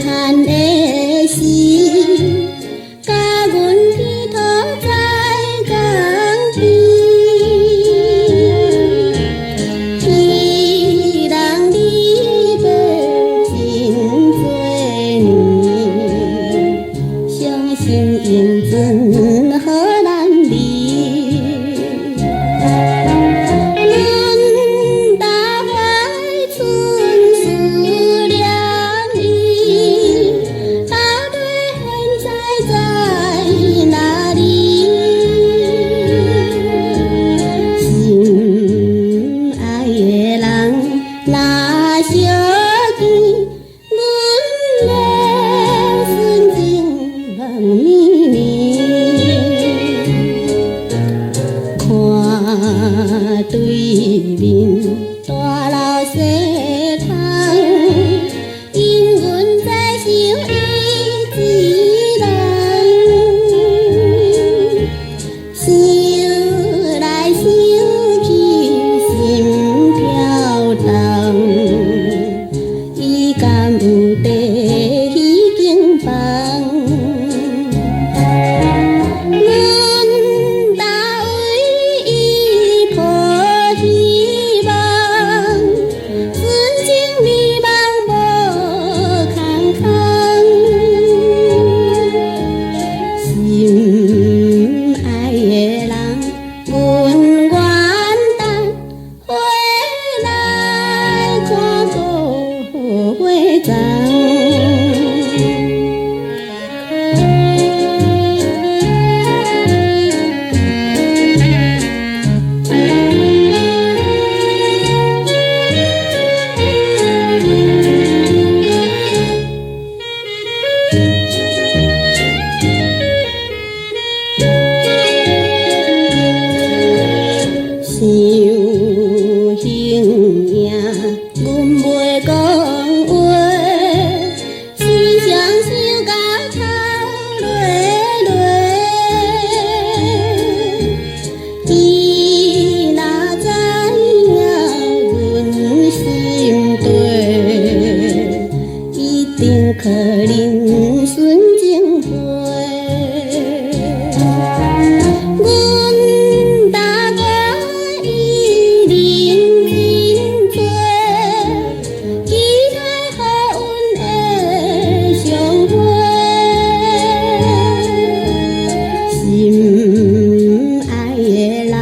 汉的心，甲阮披头在江边，伊人离别真多年，伤心永存予咱离。若相见，阮的纯情梦绵绵，看对面大楼西窗，因阮在想伊一人，想来想去心飘动。敢有地迄间房？阮搭为伊抱希望，纯情美梦无空空，心爱的人，阮愿等回来看顾。花丛，想形影，阮袂讲。可能纯情花，阮答我伊人真多，期待好运的相会，心爱的人。